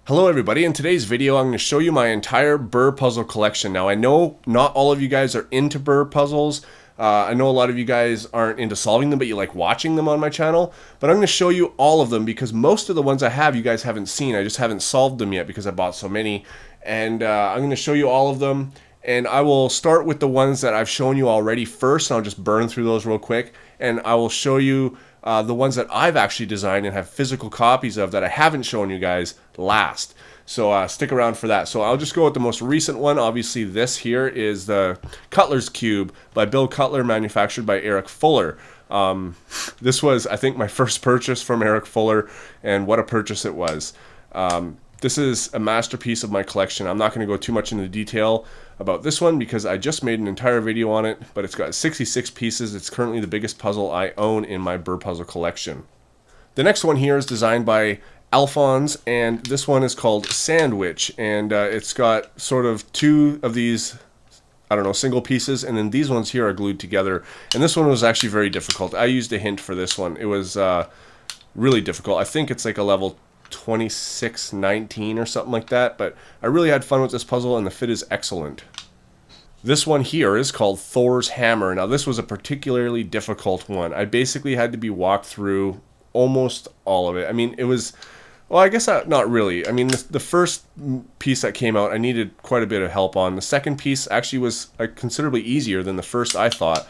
Hello everybody, in today's video I'm going to show you my entire Burr puzzle collection. Now I know not all of you guys are into Burr puzzles. I know a lot of you guys aren't into solving them, but you like watching them on my channel. But I'm going to show you all of them because most of the ones I have you guys haven't seen. I just haven't solved them yet because I bought so many. And I'm going to show you all of them. And I will start with the ones that I've shown you already first. And I'll just burn through those real quick. And I will show you the ones that I've actually designed and have physical copies of that I haven't shown you guys last. So stick around for that. So I'll just go with the most recent one. Obviously this here is the Cutler's Cube by Bill Cutler, manufactured by Eric Fuller. This was, I think, my first purchase from Eric Fuller, and what a purchase it was. This is a masterpiece of my collection. I'm not going to go too much into detail about this one because I just made an entire video on it, but it's got 66 pieces. It's currently the biggest puzzle I own in my Burr puzzle collection. The next one here is designed by Alphonse, and this one is called Sandwich, and it's got sort of two of these, I don't know, single pieces, and then these ones here are glued together. And this one was actually very difficult. I used a hint for this one. It was really difficult. I think it's like a level 26-19 or something like that, but I really had fun with this puzzle and the fit is excellent. This one here is called Thor's Hammer. Now this was a particularly difficult one. I basically had to be walked through almost all of it. I mean, it was, well, I guess not really. I mean, the first piece that came out, I needed quite a bit of help on. The second piece actually was considerably easier than the first, I thought.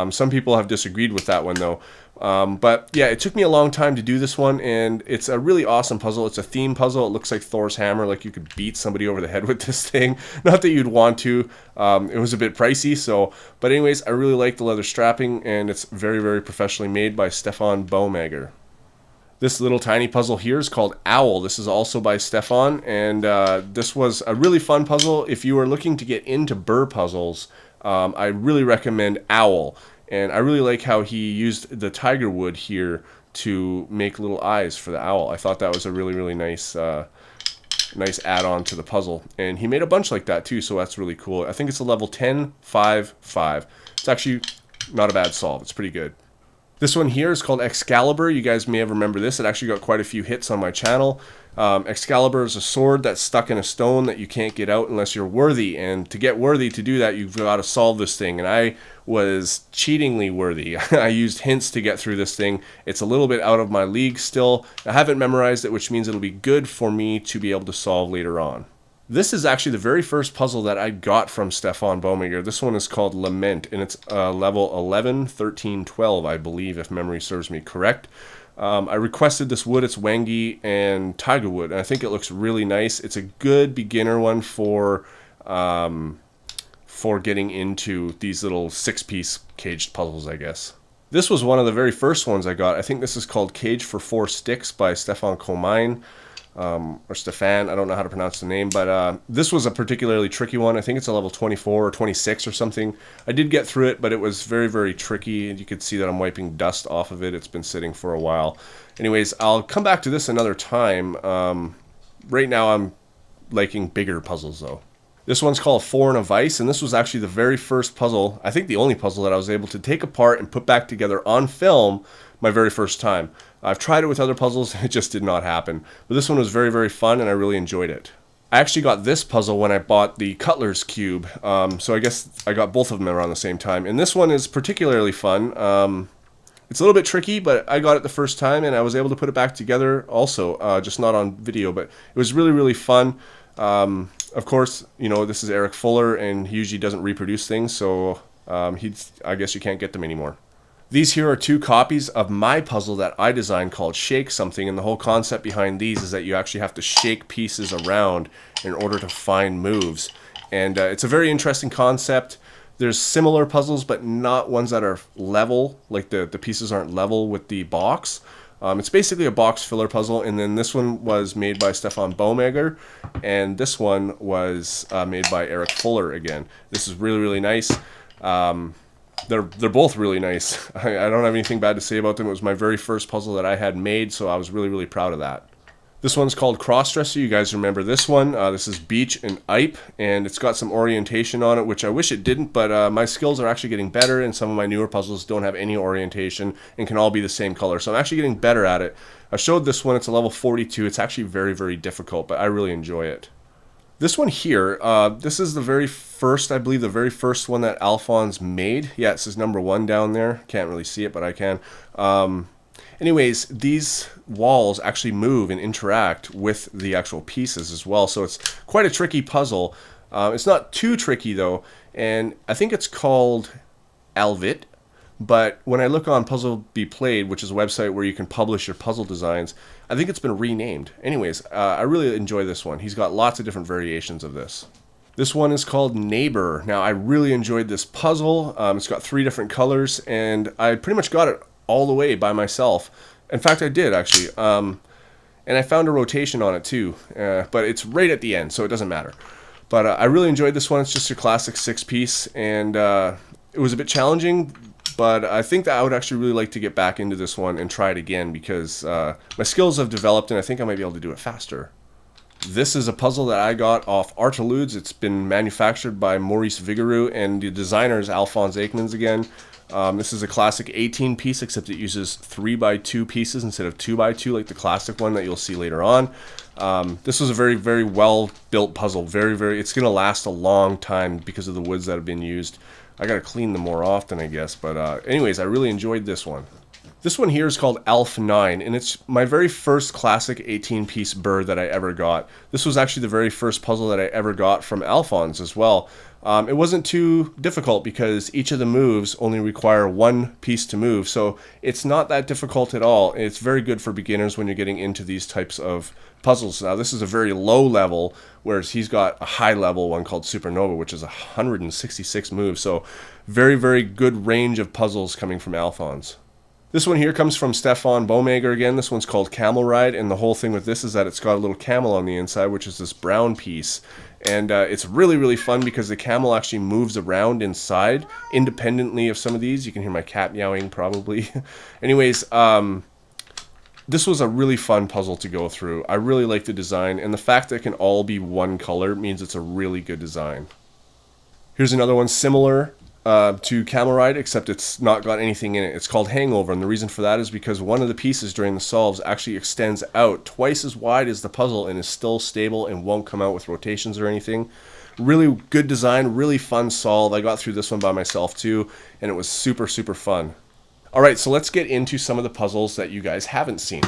Some people have disagreed with that one, though. But yeah, it took me a long time to do this one, and it's a really awesome puzzle. It's a theme puzzle. It looks like Thor's hammer, like you could beat somebody over the head with this thing. Not that you'd want to. It was a bit pricey, so. But anyways, I really like the leather strapping, and it's very, very professionally made by Stefan Baumegger. This little tiny puzzle here is called Owl. This is also by Stefan, and this was a really fun puzzle. If you are looking to get into Burr puzzles, I really recommend Owl. And I really like how he used the tiger wood here to make little eyes for the owl. I thought that was a really, really nice nice add-on to the puzzle. And he made a bunch like that too, so that's really cool. I think it's a level 10, 5, 5. It's actually not a bad solve. It's pretty good. This one here is called Excalibur. You guys may have remembered this. It actually got quite a few hits on my channel. Excalibur is a sword that's stuck in a stone that you can't get out unless you're worthy. And to get worthy to do that, you've got to solve this thing. And I was cheatingly worthy. I used hints to get through this thing. It's a little bit out of my league still. I haven't memorized it, which means it'll be good for me to be able to solve later on. This is actually the very first puzzle that I got from Stefan Baumegger. This one is called Lament, and it's level 11, 13, 12, I believe, if memory serves me correct. I requested this wood. It's Wangi and Tiger Wood, and I think it looks really nice. It's a good beginner one for getting into these little 6-piece caged puzzles, I guess. This was one of the very first ones I got. I think this is called Cage for 4 Sticks by Stefan Comine. Or Stefan, I don't know how to pronounce the name, but this was a particularly tricky one. I think it's a level 24 or 26 or something. I did get through it, but it was very, very tricky, and you could see that I'm wiping dust off of it. It's been sitting for a while. Anyways, I'll come back to this another time. Right now I'm liking bigger puzzles, though. This one's called Four in a Vice, and this was actually the very first puzzle, I think the only puzzle that I was able to take apart and put back together on film my very first time. I've tried it with other puzzles, and it just did not happen. But this one was very, very fun, and I really enjoyed it. I actually got this puzzle when I bought the Cutler's Cube, so I guess I got both of them around the same time. And this one is particularly fun. It's a little bit tricky, but I got it the first time, and I was able to put it back together also, just not on video. But it was really, really fun. Of course, you know, this is Eric Fuller, and he usually doesn't reproduce things, so I guess you can't get them anymore. These here are 2 copies of my puzzle that I designed called Shake Something, and the whole concept behind these is that you actually have to shake pieces around in order to find moves. And it's a very interesting concept. There's similar puzzles, but not ones that are level, like the pieces aren't level with the box. It's basically a box filler puzzle, and then this one was made by Stefan Baumegger, and this one was made by Eric Fuller again. This is really, really nice. They're both really nice. I don't have anything bad to say about them. It was my very first puzzle that I had made, so I was really, really proud of that. This one's called Crossdresser. You guys remember this one. This is Beach and Ipe, and it's got some orientation on it, which I wish it didn't, but my skills are actually getting better, and some of my newer puzzles don't have any orientation and can all be the same color. So I'm actually getting better at it. I showed this one. It's a level 42. It's actually very, very difficult, but I really enjoy it. This one here, this is the very first, I believe, the very first one that Alphonse made. Yeah, it says number 1 down there. Can't really see it, but I can. Anyways, these walls actually move and interact with the actual pieces as well, so it's quite a tricky puzzle. It's not too tricky though, and I think it's called Alvit, but when I look on Puzzle Be Played, which is a website where you can publish your puzzle designs, I think it's been renamed. Anyways, I really enjoy this one. He's got lots of different variations of this. This one is called Neighbor. Now, I really enjoyed this puzzle. It's got 3 different colors, and I pretty much got it all the way by myself. In fact, I did actually, and I found a rotation on it too, but it's right at the end, so it doesn't matter. But I really enjoyed this one. It's just a classic 6-piece, and it was a bit challenging, but I think that I would actually really like to get back into this one and try it again, because my skills have developed and I think I might be able to do it faster. This is a puzzle that I got off Artaludes. It's been manufactured by Maurice Vigouroux, and the designer is Alphonse Aikmans again. This is a classic 18-piece, except it uses 3x2 pieces instead of 2x2 like the classic one that you'll see later on. This was a very, very well-built puzzle. It's going to last a long time because of the woods that have been used. I got to clean them more often, I guess. But anyways, I really enjoyed this one. This one here is called Alf 9, and it's my very first classic 18-piece Burr that I ever got. This was actually the very first puzzle that I ever got from Alphonse as well. It wasn't too difficult because each of the moves only require 1 piece to move, so it's not that difficult at all. It's very good for beginners when you're getting into these types of puzzles. Now, this is a very low level, whereas he's got a high level one called Supernova, which is 166 moves, so very, very good range of puzzles coming from Alphonse. This one here comes from Stefan Bomager again. This one's called Camel Ride, and the whole thing with this is that it's got a little camel on the inside, which is this brown piece. And it's really, really fun because the camel actually moves around inside independently of some of these. You can hear my cat meowing probably. Anyways, this was a really fun puzzle to go through. I really like the design, and the fact that it can all be 1 color means it's a really good design. Here's another one similar to Camel Ride, except it's not got anything in it. It's called Hangover, and the reason for that is because one of the pieces during the solves actually extends out twice as wide as the puzzle and is still stable and won't come out with rotations or anything. Really good design, really fun solve. I got through this one by myself too, and it was super, super fun. Alright, so let's get into some of the puzzles that you guys haven't seen.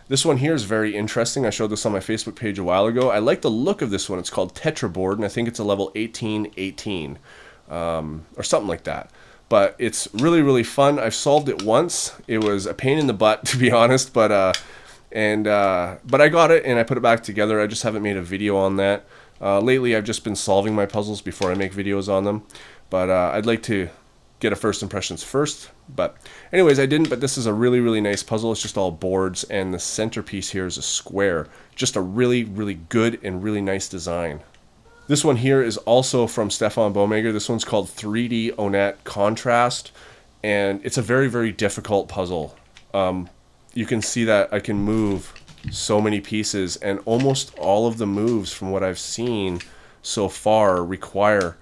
This one here is very interesting. I showed this on my Facebook page a while ago. I like the look of this one. It's called Tetraboard, and I think it's a level 1818. Or something like that. But it's really, really fun. I've solved it once. It was a pain in the butt, to be honest, but I got it and I put it back together. I just haven't made a video on that. Lately, I've just been solving my puzzles before I make videos on them. But I'd like to get a first impressions first. But anyways, I didn't, but this is a really, really nice puzzle. It's just all boards, and the centerpiece here is a square. Just a really, really good and really nice design. This one here is also from Stefan Bomager. This one's called 3D Onett Contrast, and it's a very, very difficult puzzle. You can see that I can move so many pieces, and almost all of the moves from what I've seen so far require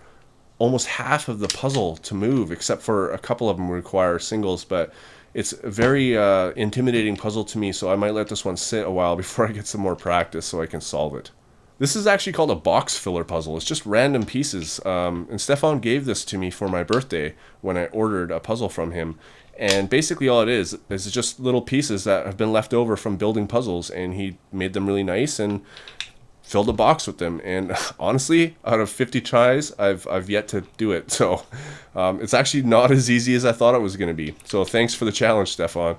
almost half of the puzzle to move, except for a couple of them require singles, but it's a very intimidating puzzle to me, so I might let this one sit a while before I get some more practice so I can solve it. This is actually called a box filler puzzle. It's just random pieces. And Stefan gave this to me for my birthday when I ordered a puzzle from him. And basically all it is just little pieces that have been left over from building puzzles. And he made them really nice and filled a box with them. And honestly, out of 50 tries, I've yet to do it. So it's actually not as easy as I thought it was going to be. So thanks for the challenge, Stefan.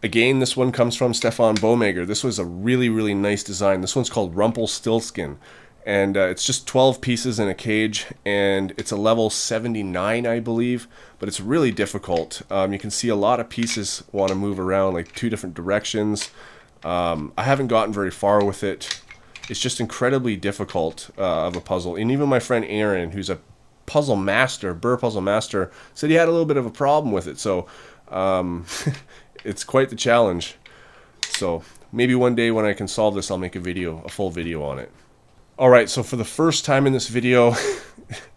Again, this one comes from Stefan Bomager. This was a really, really nice design. This one's called Rumpelstiltskin. And it's just 12 pieces in a cage, and it's a level 79, I believe. But it's really difficult. You can see a lot of pieces want to move around, like 2 different directions. I haven't gotten very far with it. It's just incredibly difficult of a puzzle. And even my friend Aaron, who's a puzzle master, Burr puzzle master, said he had a little bit of a problem with it. So it's quite the challenge. So maybe one day when I can solve this, I'll make a full video on it. Alright, so for the first time in this video,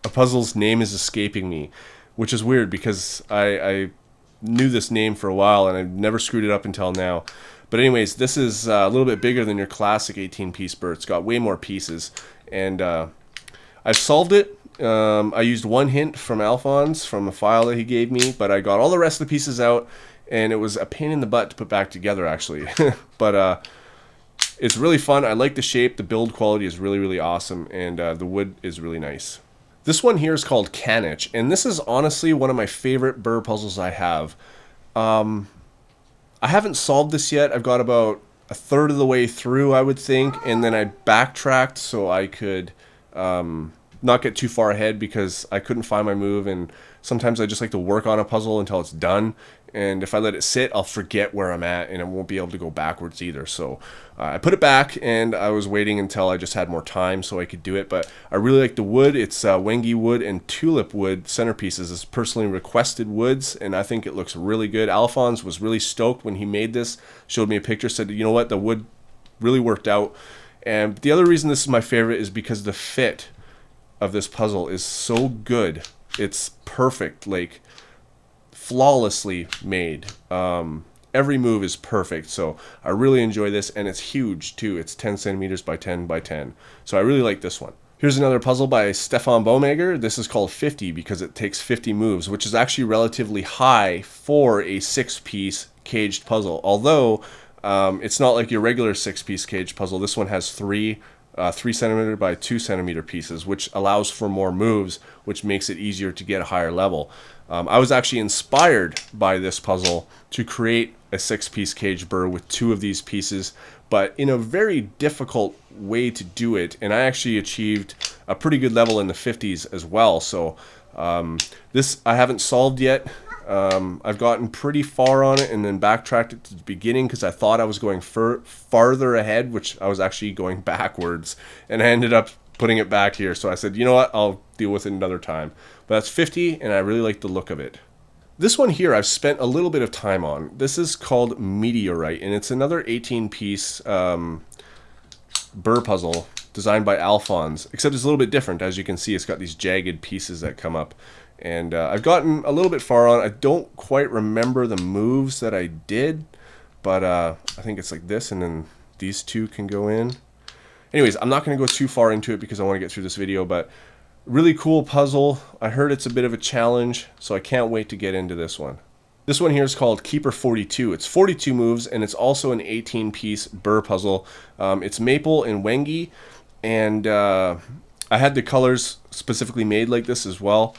a puzzle's name is escaping me, which is weird because I knew this name for a while and I've never screwed it up until now. But anyways, this is a little bit bigger than your classic 18-piece Burr. It's got way more pieces, and I've solved it. I used one hint from Alphonse from a file that he gave me, but I got all the rest of the pieces out, and it was a pain in the butt to put back together, actually. But it's really fun. I like the shape. The build quality is really, really awesome, and the wood is really nice. This one here is called Canich, and this is honestly one of my favorite Burr puzzles I have. I haven't solved this yet. I've got about a third of the way through, I would think, and then I backtracked so I could not get too far ahead because I couldn't find my move, and sometimes I just like to work on a puzzle until it's done, and if I let it sit, I'll forget where I'm at, and I won't be able to go backwards either. So I put it back, and I was waiting until I just had more time so I could do it, but I really like the wood. It's Wengi wood and tulip wood centerpieces. It's personally requested woods, and I think it looks really good. Alphonse was really stoked when he made this, showed me a picture, said, you know what, the wood really worked out. And the other reason this is my favorite is because the fit of this puzzle is so good. It's perfect, like flawlessly made. Every move is perfect, so I really enjoy this, and it's huge too. It's 10 centimeters by 10 by 10, so I really like this one. Here's another puzzle by Stefan Bomager. This is called 50 because it takes 50 moves, which is actually relatively high for a 6-piece caged puzzle, although it's not like your regular 6-piece caged puzzle. This one has 3 centimeter by 2 centimeter pieces, which allows for more moves, which makes it easier to get a higher level. I was actually inspired by this puzzle to create a 6-piece cage Burr with 2 of these pieces, but in a very difficult way to do it, and I actually achieved a pretty good level in the 50s as well. So this I haven't solved yet. I've gotten pretty far on it and then backtracked it to the beginning because I thought I was going farther ahead, which I was actually going backwards, and I ended up putting it back here. So I said, you know what, I'll deal with it another time. But that's 50, and I really like the look of it. This one here I've spent a little bit of time on. This is called Meteorite, and it's another 18-piece Burr puzzle designed by Alphonse, except it's a little bit different. As you can see, it's got these jagged pieces that come up. And I've gotten a little bit far on. I don't quite remember the moves that I did, but I think it's like this, and then these 2 can go in. Anyways, I'm not going to go too far into it because I want to get through this video, but really cool puzzle. I heard it's a bit of a challenge, so I can't wait to get into this one. This one here is called Keeper 42. It's 42 moves, and it's also an 18-piece Burr puzzle. It's maple and Wengi, and I had the colors specifically made like this as well.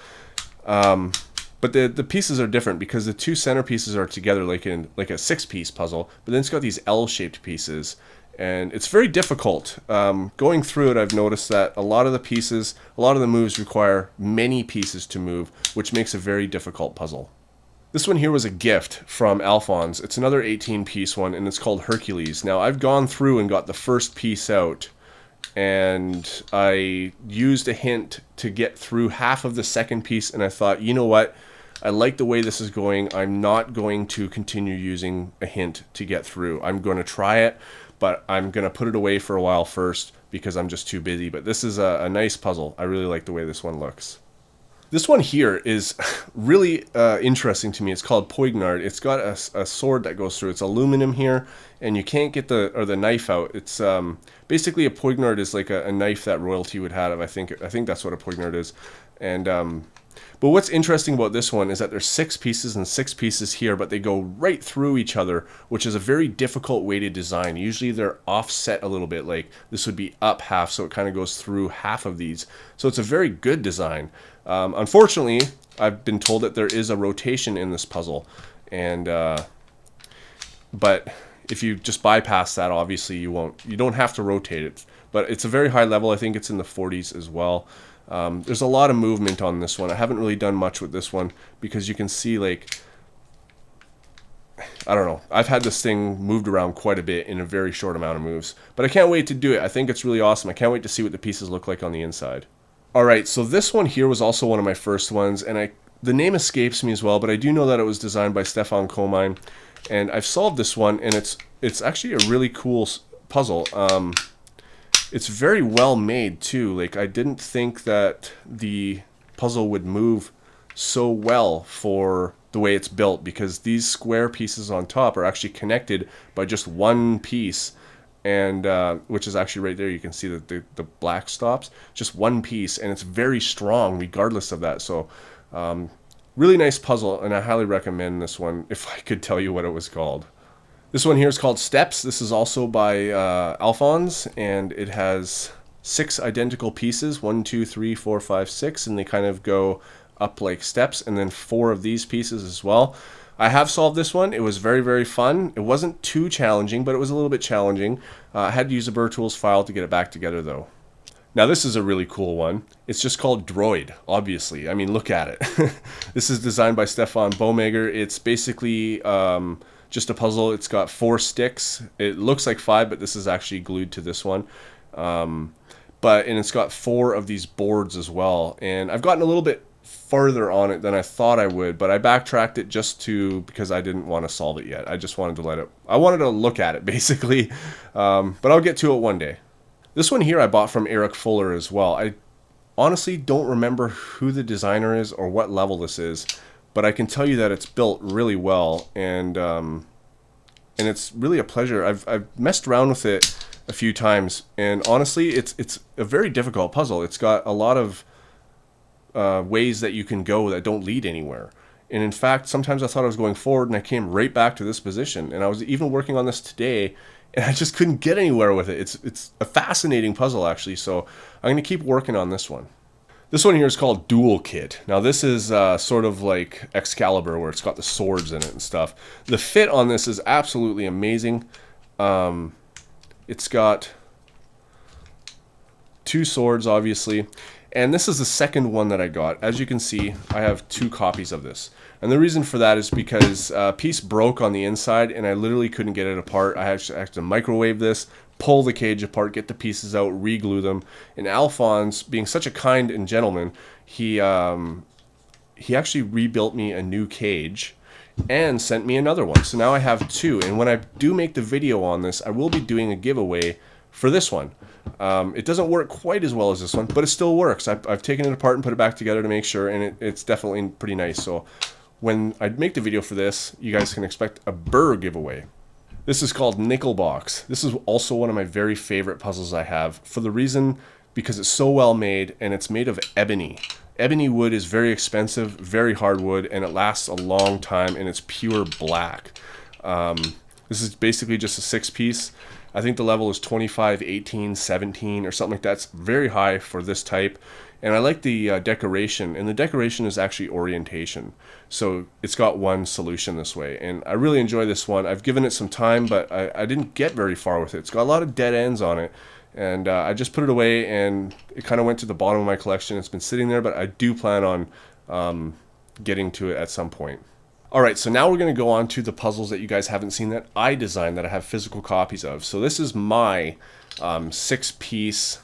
But the pieces are different because the 2 centerpieces are together like a 6-piece puzzle, but then it's got these L-shaped pieces, and it's very difficult. Going through it, I've noticed that a lot of the moves require many pieces to move, which makes a very difficult puzzle. This one here was a gift from Alphonse. It's another 18-piece one, and it's called Hercules. Now, I've gone through and got the first piece out, and I used a hint to get through half of the second piece, and I thought, you know what, I like the way this is going. I'm not going to continue using a hint to get through. I'm going to try it, but I'm going to put it away for a while first because I'm just too busy. But this is a nice puzzle. I really like the way this one looks. This one here is really interesting to me. It's called Poignard. It's got a sword that goes through. It's aluminum here, and you can't get the knife out. It's basically a Poignard is like a knife that royalty would have. I think that's what a Poignard is. And but what's interesting about this one is that there's 6 pieces and 6 pieces here, but they go right through each other, which is a very difficult way to design. Usually they're offset a little bit, like this would be up half, so it kind of goes through half of these. So it's a very good design. Unfortunately, I've been told that there is a rotation in this puzzle, and but if you just bypass that, obviously you don't have to rotate it. But it's a very high level. I think it's in the 40s as well. There's a lot of movement on this one. I haven't really done much with this one because you can see, like, I don't know. I've had this thing moved around quite a bit in a very short amount of moves. But I can't wait to do it. I think it's really awesome. I can't wait to see what the pieces look like on the inside. Alright, so this one here was also one of my first ones, and the name escapes me as well, but I do know that it was designed by Stefan Komine, and I've solved this one, and it's it's actually a really cool puzzle. It's very well made too. Like, I didn't think that the puzzle would move so well for the way it's built, because these square pieces on top are actually connected by just one piece, and which is actually right there. You can see that the black stops, just one piece, and it's very strong regardless of that. So really nice puzzle, and I highly recommend this one if I could tell you what it was called. This one here is called Steps. This is also by Alphonse, and it has 6 identical pieces, 1, 2, 3, 4, 5, 6, and they kind of go up like steps, and then 4 of these pieces as well. I have solved this one. It was very, very fun. It wasn't too challenging, but it was a little bit challenging. I had to use a Burr Tools file to get it back together though. Now this is a really cool one. It's just called Droid, obviously. I mean, look at it. This is designed by Stefan Bomager. It's basically just a puzzle. It's got 4 sticks. It looks like 5, but this is actually glued to this one. And it's got 4 of these boards as well. And I've gotten a little bit farther on it than I thought I would, but I backtracked it because I didn't want to solve it yet. I just wanted to I wanted to look at it basically. But I'll get to it one day. This one here I bought from Eric Fuller as well. I honestly don't remember who the designer is or what level this is, but I can tell you that it's built really well, and it's really a pleasure. I've messed around with it a few times, and honestly, it's a very difficult puzzle. It's got a lot of ways that you can go that don't lead anywhere. And in fact, sometimes I thought I was going forward, and I came right back to this position. And I was even working on this today, and I just couldn't get anywhere with it. It's a fascinating puzzle, actually. So I'm going to keep working on this one. This one here is called Dual Kit. Now this is sort of like Excalibur, where it's got the swords in it and stuff. The fit on this is absolutely amazing. It's got 2 swords, obviously. And this is the second one that I got. As you can see, I have 2 copies of this. And the reason for that is because a piece broke on the inside, and I literally couldn't get it apart. I had to microwave this, pull the cage apart, get the pieces out, re-glue them. And Alphonse, being such a kind and gentleman, he actually rebuilt me a new cage and sent me another one. So now I have 2. And when I do make the video on this, I will be doing a giveaway for this one. It doesn't work quite as well as this one, but it still works. I've taken it apart and put it back together to make sure, and it's definitely pretty nice. So when I make the video for this, you guys can expect a Burr giveaway. This is called Nickel Box. This is also one of my very favorite puzzles I have, for the reason because it's so well made, and it's made of ebony. Ebony wood is very expensive, very hard wood, and it lasts a long time, and it's pure black. This is basically just a 6-piece. I think the level is 25, 18, 17, or something like that. It's very high for this type. And I like the decoration, and the decoration is actually orientation. So it's got one solution this way, and I really enjoy this one. I've given it some time, but I didn't get very far with it. It's got a lot of dead ends on it, and I just put it away, and it kind of went to the bottom of my collection. It's been sitting there, but I do plan on getting to it at some point. Alright, so now we're going to go on to the puzzles that you guys haven't seen that I designed, that I have physical copies of. So this is my 6-piece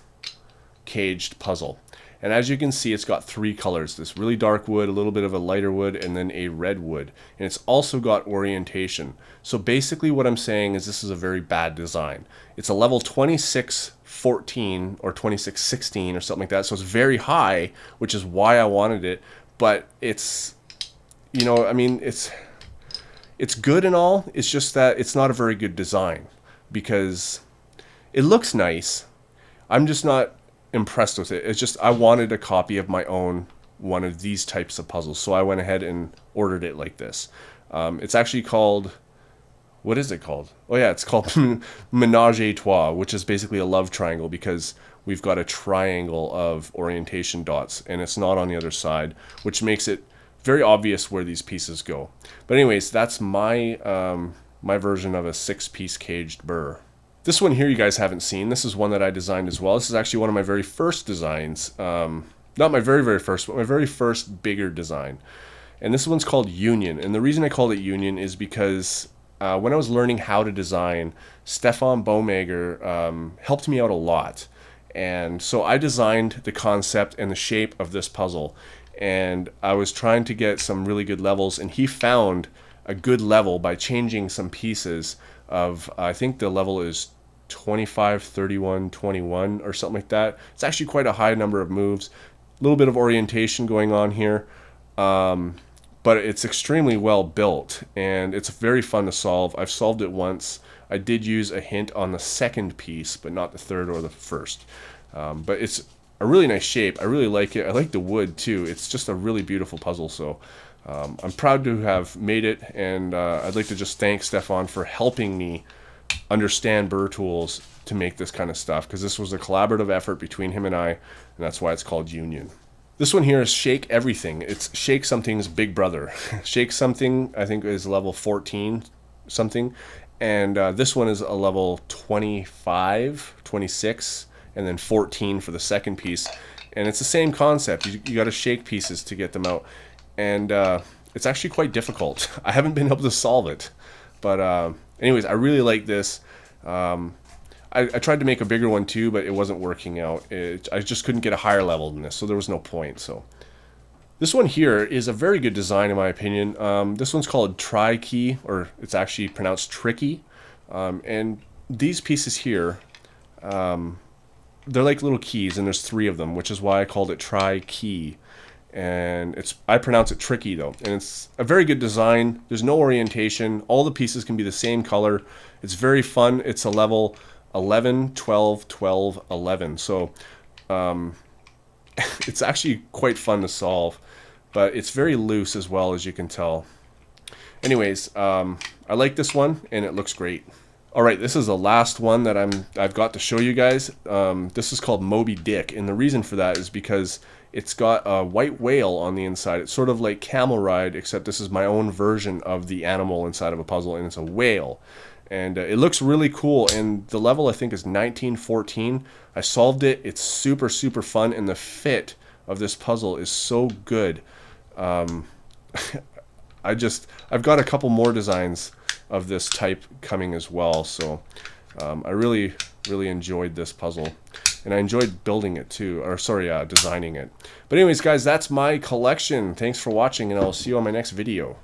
caged puzzle. And as you can see, it's got 3 colors. This really dark wood, a little bit of a lighter wood, and then a red wood. And it's also got orientation. So basically what I'm saying is this is a very bad design. It's a level 2614 or 2616 or something like that. So it's very high, which is why I wanted it. But it's... You know, I mean, it's good and all. It's just that it's not a very good design, because it looks nice. I'm just not impressed with it. It's just I wanted a copy of my own one of these types of puzzles, so I went ahead and ordered it like this. It's actually called... What is it called? Oh yeah, it's called Ménage à Trois, which is basically a love triangle, because we've got a triangle of orientation dots, and it's not on the other side, which makes it very obvious where these pieces go. But anyways, that's my my version of a 6-piece caged Burr. This one here you guys haven't seen. This is one that I designed as well. This is actually one of my very first designs. Not my very first, but my very first bigger design. And this one's called Union. And the reason I called it Union is because when I was learning how to design, Stefan Bomager helped me out a lot. And so I designed the concept and the shape of this puzzle. And I was trying to get some really good levels, and he found a good level by changing some pieces of, I think the level is 25, 31, 21 or something like that. It's actually quite a high number of moves. A little bit of orientation going on here. But it's extremely well built, and it's very fun to solve. I've solved it once. I did use a hint on the second piece, but not the third or the first. But it's a really nice shape. I really like it. I like the wood too. It's just a really beautiful puzzle. So I'm proud to have made it, and I'd like to just thank Stefan for helping me understand Burr tools to make this kind of stuff, because this was a collaborative effort between him and I, and that's why it's called Union. This one here is Shake Everything. It's Shake Something's big brother. Shake Something, I think, is level 14 something. And this one is a level 25, 26, and then 14 for the second piece. And it's the same concept. You got to shake pieces to get them out. And it's actually quite difficult. I haven't been able to solve it. But anyways, I really like this. I tried to make a bigger one too, but it wasn't working out. I just couldn't get a higher level than this, so there was no point. So this one here is a very good design in my opinion. This one's called Tri-Key, or it's actually pronounced Tricky. And these pieces here, they're like little keys, and there's 3 of them, which is why I called it Tri-Key. And I pronounce it Tricky though, and it's a very good design. There's no orientation. All the pieces can be the same color. It's very fun. It's a level 11, 12, 12, 11. So it's actually quite fun to solve, but it's very loose as well, as you can tell. Anyways, I like this one, and it looks great. All right, this is the last one that I've got to show you guys. This is called Moby Dick, and the reason for that is because it's got a white whale on the inside. It's sort of like Camel Ride, except this is my own version of the animal inside of a puzzle, and it's a whale. And it looks really cool, and the level I think is 1914. I solved it. It's super, super fun, and the fit of this puzzle is so good. I've got a couple more designs of this type coming as well, so I really, really enjoyed this puzzle, and I enjoyed building it too, or sorry, designing it. But anyways, guys, that's my collection. Thanks for watching, and I'll see you on my next video.